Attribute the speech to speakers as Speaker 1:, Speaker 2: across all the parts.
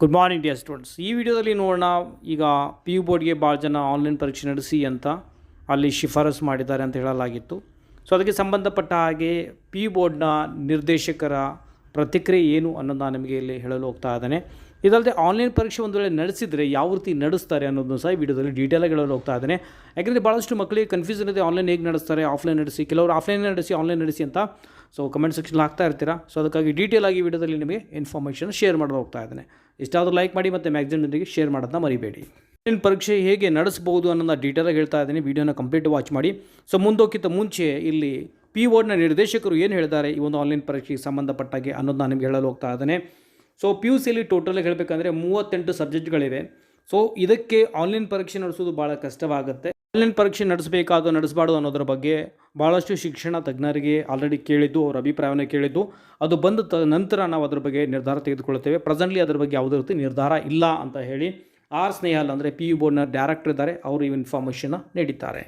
Speaker 1: Good morning dear students. ಈ ವಿಡಿಯೋದಲ್ಲಿ ನೋಡೋಣ, ಈಗ ಪಿ ಯು ಬೋರ್ಡ್ಗೆ ಭಾಳ ಜನ ಆನ್ಲೈನ್ ಪರೀಕ್ಷೆ ನಡೆಸಿ ಅಂತ ಅಲ್ಲಿ ಶಿಫಾರಸು ಮಾಡಿದ್ದಾರೆ ಅಂತ ಹೇಳಲಾಗಿತ್ತು. ಸೊ ಅದಕ್ಕೆ ಸಂಬಂಧಪಟ್ಟ ಹಾಗೆ ಪಿ ಯು ಬೋರ್ಡ್ನ ನಿರ್ದೇಶಕರ ಪ್ರತಿಕ್ರಿಯೆ ಏನು ಅನ್ನೋದು ನಾನು ನಿಮಗೆ ಇಲ್ಲಿ ಹೇಳಲು ಹೋಗ್ತಾ ಇದ್ದೇನೆ. ಇದಲ್ಲದೆ ಆನ್ಲೈನ್ ಪರೀಕ್ಷೆ ಒಂದು ವೇಳೆ ನಡೆಸಿದರೆ ಯಾವ ರೀತಿ ನಡೆಸ್ತಾರೆ ಅನ್ನೋದನ್ನು ಸಹ ಈ ವಿಡಿಯೋದಲ್ಲಿ ಡೀಟೇಲಾಗಿ ಹೇಳಲು ಹೋಗ್ತಾ ಇದ್ದೇನೆ. ಯಾಕೆಂದರೆ ಭಾಳಷ್ಟು ಮಕ್ಕಳಿಗೆ ಕನ್ಫ್ಯೂಷನ್ ಇದೆ, ಆನ್ಲೈನ್ ಹೇಗೆ ನಡೆಸ್ತಾರೆ, ಆಫ್ಲೈನ್ ನಡೆಸಿ, ಕೆಲವರು ಆಫ್ಲೈನ್ ನಡೆಸಿ ಆನ್ಲೈನ್ ನಡೆಸಿ ಅಂತ. ಸೊ ಕಮೆಂಟ್ ಸೆಕ್ಷನ್ ಹಾಕ್ತಾ ಇರ್ತೀರಾ. ಸೊ ಅದಕ್ಕಾಗಿ ಡೀಟೇಲಾಗಿ ವಿಡಿಯೋದಲ್ಲಿ ನಿಮಗೆ ಇನ್ಫಾರ್ಮೇಷನ್ ಶೇರ್ ಮಾಡಲು ಹೋಗ್ತಾ ಇದ್ದೇನೆ. ಇಷ್ಟಾದರೂ ಲೈಕ್ ಮಾಡಿ ಮತ್ತು ಮ್ಯಾಕ್ಸಿಮಮ್ನೊಂದಿಗೆ ಶೇರ್ ಮಾಡೋದನ್ನ ಮರಿಬೇಡಿ. ಆನ್ಲೈನ್ ಪರೀಕ್ಷೆ ಹೇಗೆ ನಡೆಸ್ಬೋದು ಅನ್ನೋದನ್ನ ಡೀಟೇಲಾಗಿ ಹೇಳ್ತಾ ಇದ್ದೀನಿ. ವಿಡಿಯೋನ ಕಂಪ್ಲೀಟ್ ವಾಚ್ ಮಾಡಿ. ಸೊ ಮುಂದೋಕ್ಕಿಂತ ಮುಂಚೆ ಇಲ್ಲಿ ಪಿ ಬೋರ್ಡ್ನ ನಿರ್ದೇಶಕರು ಏನು ಹೇಳಿದ್ದಾರೆ ಈ ಒಂದು ಆನ್ಲೈನ್ ಪರೀಕ್ಷೆಗೆ ಸಂಬಂಧಪಟ್ಟಾಗೆ ಅನ್ನೋದು ನಾನು ನಿಮಗೆ ಹೇಳಲು ಹೋಗ್ತಾ ಇದ್ದೇನೆ. ಸೊ ಪಿ ಯು ಸಿಲಿ ಟೋಟಲಾಗಿ ಹೇಳಬೇಕಂದ್ರೆ 38 ಸಬ್ಜೆಕ್ಟ್ಗಳಿವೆ. ಸೊ ಇದಕ್ಕೆ ಆನ್ಲೈನ್ ಪರೀಕ್ಷೆ ನಡೆಸೋದು ಭಾಳ ಕಷ್ಟವಾಗುತ್ತೆ. ಆನ್ಲೈನ್ ಪರೀಕ್ಷೆ ನಡೆಸಬೇಕಾದ ನಡೆಸಬಾರ್ದು ಅನ್ನೋದ್ರ ಬಗ್ಗೆ ಭಾಳಷ್ಟು ಶಿಕ್ಷಣ ತಜ್ಞರಿಗೆ ಆಲ್ರೆಡಿ ಕೇಳಿದ್ದು, ಅವರ ಅಭಿಪ್ರಾಯವನ್ನು ಕೇಳಿದ್ದು, ಅದು ಬಂದ ನಂತರ ನಾವು ಅದ್ರ ಬಗ್ಗೆ ನಿರ್ಧಾರ ತೆಗೆದುಕೊಳ್ಳುತ್ತೇವೆ. ಪ್ರೆಸೆಂಟ್ಲಿ ಅದ್ರ ಬಗ್ಗೆ ಯಾವುದೇ ರೀತಿ ನಿರ್ಧಾರ ಇಲ್ಲ ಅಂತ ಹೇಳಿ ಸ್ನೇಹಲ್ ಅಂದರೆ ಪಿ ಯು ಬೋರ್ಡ್ನ ಡೈರೆಕ್ಟರ್ ಇದ್ದಾರೆ, ಅವರು ಈ ಇನ್ಫಾರ್ಮೇಷನ್ನ ನೀಡಿದ್ದಾರೆ.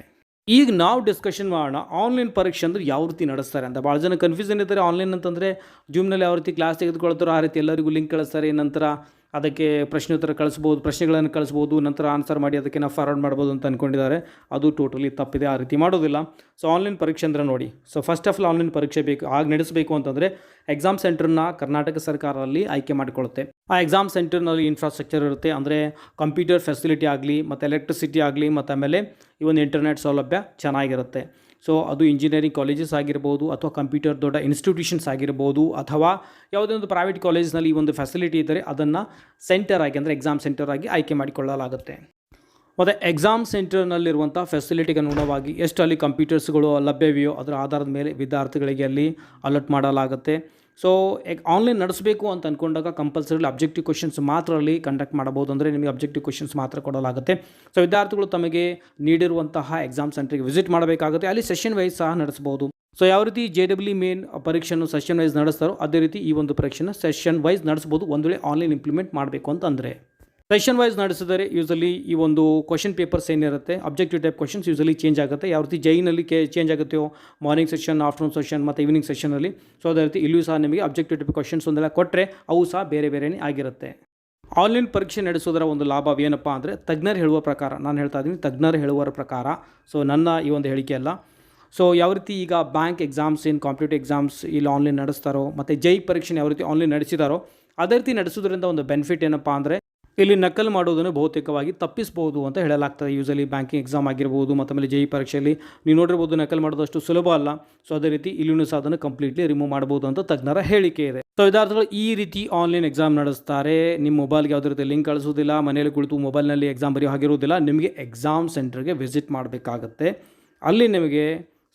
Speaker 1: ಈಗ ನಾವು ಡಿಸ್ಕಷನ್ ಮಾಡೋಣ ಆನ್ಲೈನ್ ಪರೀಕ್ಷೆ ಅಂದರೆ ಯಾವ ರೀತಿ ನಡೆಸ್ತಾರೆ ಅಂತ. ಭಾಳ ಜನ ಕನ್ಫ್ಯೂಷನ್ ಇದ್ದಾರೆ. ಆನ್ಲೈನ್ ಅಂತಂದರೆ ಜೂಮ್ನಲ್ಲಿ ಯಾವ ರೀತಿ ಕ್ಲಾಸ್ ತೆಗೆದುಕೊಳ್ತಾರೋ ಆ ರೀತಿ ಎಲ್ಲರಿಗೂ ಲಿಂಕ್ ಕಳಿಸ್ತಾರೆ, ನಂತರ ಅದಕ್ಕೆ ಪ್ರಶ್ನೋತ್ತರ ಕಳಿಸ್ಬೋದು, ಪ್ರಶ್ನೆಗಳನ್ನು ಕಳಿಸ್ಬೋದು, ನಂತರ ಆನ್ಸರ್ ಮಾಡಿ ಅದಕ್ಕೆ ನಾವು ಫಾರ್ವರ್ಡ್ ಮಾಡ್ಬೋದು ಅಂತ ಅಂದ್ಕೊಂಡಿದ್ದಾರೆ. ಅದು ಟೋಟಲಿ ತಪ್ಪಿದೆ, ಆ ರೀತಿ ಮಾಡೋದಿಲ್ಲ. ಸೊ ಆನ್ಲೈನ್ ಪರೀಕ್ಷೆ ಅಂದರೆ ನೋಡಿ, so first of all online ಪರೀಕ್ಷೆ ಬೇಕು ಆಗ ನಡೆಸಬೇಕು ಅಂತಂದರೆ ಎಕ್ಸಾಮ್ ಸೆಂಟರ್ನ ಕರ್ನಾಟಕ ಸರ್ಕಾರದಲ್ಲಿ ಆಯ್ಕೆ ಮಾಡಿಕೊಳ್ಳುತ್ತೆ. ಆ ಎಕ್ಸಾಮ್ ಸೆಂಟರ್ನಲ್ಲಿ ಇನ್ಫ್ರಾಸ್ಟ್ರಕ್ಚರ್ ಇರುತ್ತೆ, ಅಂದರೆ ಕಂಪ್ಯೂಟರ್ ಫೆಸಿಲಿಟಿ ಆಗಲಿ ಮತ್ತು ಎಲೆಕ್ಟ್ರಿಸಿಟಿ ಆಗಲಿ ಮತ್ತು ಆಮೇಲೆ ಈ ಒಂದು ಇಂಟರ್ನೆಟ್ ಸೌಲಭ್ಯ ಚೆನ್ನಾಗಿರುತ್ತೆ. ಸೊ ಅದು ಇಂಜಿನಿಯರಿಂಗ್ ಕಾಲೇಜಸ್ ಆಗಿರ್ಬೋದು ಅಥವಾ ಕಂಪ್ಯೂಟರ್ ದೊಡ್ಡ ಇನ್ಸ್ಟಿಟ್ಯೂಷನ್ಸ್ ಆಗಿರ್ಬೋದು ಅಥವಾ ಯಾವುದೇ ಒಂದು ಪ್ರೈವೇಟ್ ಕಾಲೇಜ್ನಲ್ಲಿ ಈ ಒಂದು ಫೆಸಿಲಿಟಿ ಇದ್ದರೆ ಅದನ್ನು ಸೆಂಟರ್ ಆಗಿ ಅಂದರೆ ಎಕ್ಸಾಮ್ ಸೆಂಟರ್ ಆಗಿ ಆಯ್ಕೆ ಮಾಡಿಕೊಳ್ಳಲಾಗುತ್ತೆ. ಮತ್ತು ಎಕ್ಸಾಮ್ ಸೆಂಟರ್ನಲ್ಲಿರುವಂಥ ಫೆಸಿಲಿಟಿಗೆ ಅನುಗುಣವಾಗಿ ಎಷ್ಟು ಅಲ್ಲಿ ಕಂಪ್ಯೂಟರ್ಸ್ಗಳು ಲಭ್ಯವಿಯೋ ಅದರ ಆಧಾರದ ಮೇಲೆ ವಿದ್ಯಾರ್ಥಿಗಳಿಗೆ ಅಲ್ಲಿ ಅಲರ್ಟ್ ಮಾಡಲಾಗುತ್ತೆ. ಸೊ ಆನ್ಲೈನ್ ನಡೆಸಬೇಕು ಅಂತ ಅಂದ್ಕೊಂಡಾಗ ಕಂಪಲ್ಸರಿ ಅಬ್ಜೆಕ್ಟಿವ್ ಕ್ವಶನ್ಸ್ ಮಾತ್ರ ಅಲ್ಲಿ ಕಂಡಕ್ಟ್ ಮಾಡಬಹುದು, ಅಂದರೆ ನಿಮಗೆ ಅಬ್ಜೆಕ್ಟಿವ್ ಕ್ವಶನ್ಸ್ ಮಾತ್ರ ಕೊಡಲಾಗುತ್ತೆ. ಸೊ ವಿದ್ಯಾರ್ಥಿಗಳು ತಮಗೆ ನೀಡಿರುವಂತಹ ಎಕ್ಸಾಮ್ ಸೆಂಟರ್ಗೆ ವಿಸಿಟ್ ಮಾಡಬೇಕಾಗುತ್ತೆ. ಅಲ್ಲಿ ಸೆಷನ್ ವೈಸ್ ಸಹ ನಡೆಸಬಹುದು. ಸೊ ಯಾವ ರೀತಿ JEE ಮೇನ್ ಪರೀಕ್ಷೆಯನ್ನು ಸೆಷನ್ ವೈಸ್ ನಡೆಸ್ತಾರೋ ಅದೇ ರೀತಿ ಈ ಒಂದು ಪರೀಕ್ಷೆನ ಸೆಷನ್ ವೈಸ್ ನಡೆಸ್ಬೋದು, ಒಂದು ವೇಳೆ ಆನ್ಲೈನ್ ಇಂಪ್ಲಿಮೆಂಟ್ ಮಾಡಬೇಕು ಅಂತಂದರೆ. ಸೆಷನ್ ವೈಸ್ ನಡೆಸಿದರೆ ಯೂಸಲಿ ಈ ಒಂದು ಕ್ವಶನ್ ಪೇಪರ್ಸ್ ಏನಿರುತ್ತೆ objective type questions usually change ಆಗುತ್ತೆ. ಯಾವ ರೀತಿ JEEನಲ್ಲಿ ಚೇಂಜ್ ಆಗುತ್ತೆಯೋ ಮಾರ್ನಿಂಗ್ ಸೆಷನ್, ಆಫ್ಟರ್ನೂನ್ ಸೆಷನ್ ಮತ್ತು ಈವ್ನಿಂಗ್ ಸೆಷನಲ್ಲಿ. ಸೊ ಅದೇ ರೀತಿ ಇಲ್ಲೂ ಸಹ ನಿಮಗೆ ಅಬ್ಜೆಕ್ಟಿವ್ ಟೈಪ್ ಕ್ವಶನ್ಸ್ ಒಂದೆಲ್ಲ ಕೊಟ್ಟರೆ ಅವು ಸಹ ಬೇರೆ ಬೇರೆಯೇ ಆಗಿರುತ್ತೆ. ಆನ್ಲೈನ್ ಪರೀಕ್ಷೆ ನಡೆಸೋದರ ಒಂದು ಲಾಭವೇನಪ್ಪ ಅಂದರೆ ತಜ್ಞರು ಹೇಳುವ ಪ್ರಕಾರ, ನಾನು ಹೇಳ್ತಾ ಇದ್ದೀನಿ ತಜ್ಞರು ಹೇಳುವ ಪ್ರಕಾರ, ಸೊ ನನ್ನ ಈ ಒಂದು ಹೇಳಿಕೆ ಅಲ್ಲ. ಸೊ ಯಾವ ರೀತಿ ಈಗ ಬ್ಯಾಂಕ್ ಎಕ್ಸಾಮ್ಸ್ ಏನು ಕಾಂಪಿಟೇಟಿವ್ ಎಕ್ಸಾಮ್ಸ್ ಇಲ್ಲಿ ಆನ್ಲೈನ್ ನಡೆಸ್ತಾರೋ ಮತ್ತು JEE ಪರೀಕ್ಷೆ ಯಾವ ರೀತಿ ಆನ್ಲೈನ್ ನಡೆಸಿದಾರೋ ಅದೇ ರೀತಿ ನಡೆಸೋದ್ರಿಂದ ಒಂದು ಬೆನಿಫಿಟ್ ಏನಪ್ಪ ಅಂದರೆ ಇಲ್ಲಿ ನಕಲು ಮಾಡೋದನ್ನು ಬಹುತೇಕವಾಗಿ ತಪ್ಪಿಸ್ಬೋದು ಅಂತ ಹೇಳಲಾಗ್ತದೆ. ಯೂಸಲಿ ಬ್ಯಾಂಕಿಂಗ್ ಎಕ್ಸಾಮ್ ಆಗಿರ್ಬೋದು ಮತ್ತು ಆಮೇಲೆ JEE ಪರೀಕ್ಷೆಯಲ್ಲಿ ನೀವು ನೋಡಿರ್ಬೋದು ನಕಲು ಮಾಡೋದಷ್ಟು ಸುಲಭ ಅಲ್ಲ. ಸೊ ಅದೇ ರೀತಿ ಇಲ್ಲಿಯೂ ಸಹ ಅದನ್ನು ಕಂಪ್ಲೀಟ್ಲಿ ರಿಮೂವ್ ಮಾಡ್ಬೋದು ಅಂತ ತಜ್ಞರ ಹೇಳಿಕೆ ಇದೆ. ಸೊ ವಿದ್ಯಾರ್ಥಿಗಳು ಈ ರೀತಿ ಆನ್ಲೈನ್ ಎಕ್ಸಾಮ್ ನಡೆಸ್ತಾರೆ. ನಿಮ್ಮ ಮೊಬೈಲ್ಗೆ ಯಾವುದೇ ರೀತಿ ಲಿಂಕ್ ಕಳಿಸೋದಿಲ್ಲ, ಮನೆಯಲ್ಲಿ ಕುಳಿತು ಮೊಬೈಲ್ನಲ್ಲಿ ಎಕ್ಸಾಮ್ ಬರೆಯೋ ಹಾಗಿರೋದಿಲ್ಲ. ನಿಮಗೆ ಎಕ್ಸಾಮ್ ಸೆಂಟರ್ಗೆ ವಿಸಿಟ್ ಮಾಡಬೇಕಾಗತ್ತೆ. ಅಲ್ಲಿ ನಿಮಗೆ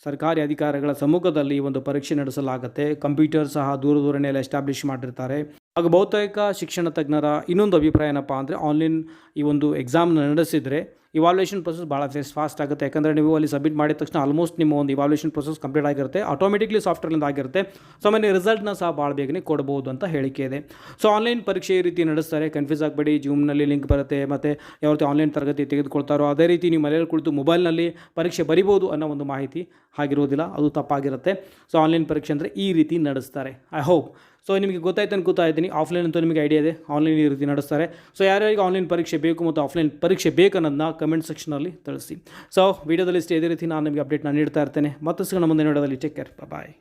Speaker 1: ಸರ್ಕಾರಿ ಅಧಿಕಾರಿಗಳ ಸಮ್ಮುಖದಲ್ಲಿ ಈ ಒಂದು ಪರೀಕ್ಷೆ ನಡೆಸಲಾಗುತ್ತೆ. ಕಂಪ್ಯೂಟರ್ ಸಹ ದೂರದೂರನೆಯಲ್ಲಿ ಎಸ್ಟಾಬ್ಲಿಷ್ ಮಾಡಿರ್ತಾರೆ. ಹಾಗೂ ಬಹುತೇಕ ಶಿಕ್ಷಣ ತಜ್ಞರ ಇನ್ನೊಂದು ಅಭಿಪ್ರಾಯ ಏನಪ್ಪ ಅಂದರೆ ಆನ್ಲೈನ್ ಈ ಒಂದು ಎಕ್ಸಾಮ್ನ ನಡೆಸಿದರೆ ಇವಾಲ್ಯೂಯೇಷನ್ ಪ್ರೊಸೆಸ್ ಭಾಳ ಫಾಸ್ಟ್ ಆಗುತ್ತೆ. ಯಾಕಂದರೆ ನೀವು ಅಲ್ಲಿ ಸಬ್ಮಿಟ್ ಮಾಡಿದ ತಕ್ಷಣ ಆಲ್ಮೋಸ್ಟ್ ನಿಮ್ಮ ಒಂದು ಇವಾಲ್ಯೂಯೇಷನ್ ಪ್ರೊಸೆಸ್ ಕಂಪ್ಲೀಟ್ ಆಗಿರುತ್ತೆ, ಆಟೋಮೆಟಿಕ್ಲಿ ಸಾಫ್ಟ್ವೇರ್ಲಿಂದ ಆಗಿರುತ್ತೆ. ಸೊ ಆಮೇಲೆ ರಿಸಲ್ಟ್ನ ಸಹ ಭಾಳ ಬೇಗನೆ ಕೊಡ್ಬೋದು ಅಂತ ಹೇಳಿಕೆ ಇದೆ. ಸೊ ಆನ್ಲೈನ್ ಪರೀಕ್ಷೆ ಈ ರೀತಿ ನಡೆಸ್ತಾರೆ, ಕನ್ಫ್ಯೂಸ್ ಆಗಬೇಡಿ. ಜೂಮ್ನಲ್ಲಿ ಲಿಂಕ್ ಬರುತ್ತೆ ಮತ್ತು ಯಾವ ರೀತಿ ಆನ್ಲೈನ್ ತರಗತಿ ತೆಗೆದುಕೊಳ್ತಾರೋ ಅದೇ ರೀತಿ ನೀವು ಮನೆಯಲ್ಲಿ ಕುಳಿತು ಮೊಬೈಲ್ನಲ್ಲಿ ಪರೀಕ್ಷೆ ಬರಿಬೋದು ಅನ್ನೋ ಒಂದು ಮಾಹಿತಿ ಆಗಿರೋದಿಲ್ಲ, ಅದು ತಪ್ಪಾಗಿರುತ್ತೆ. ಸೊ ಆನ್ಲೈನ್ ಪರೀಕ್ಷೆ ಅಂದರೆ ಈ ರೀತಿ ನಡೆಸ್ತಾರೆ. ಐ ಹೋಪ್ ಸೊ ನಿಮಗೆ ಗೊತ್ತಾಯ್ತು ಅನ್ಕೋತಾ ಇದ್ದೀನಿ. ಆಫ್ಲೈನ್ ಅಂತೂ ನಿಮಗೆ ಐಡಿಯಾ ಇದೆ, ಆನ್ಲೈನ್ ಈ ರೀತಿ ನಡೆಸ್ತಾರೆ. ಸೊ ಯಾರ್ಯಾರಿಗೆ ಆನ್ಲೈನ್ ಪರೀಕ್ಷೆ ಬೇಕು ಮತ್ತು ಆಫ್ಲೈನ್ ಪರೀಕ್ಷೆ ಬೇಕನ್ನೋದನ್ನ ಕಮೆಂಟ್ ಸೆಕ್ಷನಲ್ಲಿ ತಿಳಿಸಿ. ಸೊ ವಿಡಿಯೋದಲ್ಲಿ ಇದೇ ರೀತಿ ನಾನು ನಿಮಗೆ ಅಪ್ಡೇಟ್ನ ನೀಡ್ತಾ ಇರ್ತೇನೆ. ಮತ್ತೆ ಸಿಗೋಣ ಮುಂದೆ ವಿಡಿಯೋದಲ್ಲಿ. ಟೇಕ್ ಕೇರ್, ಬಾಯ್.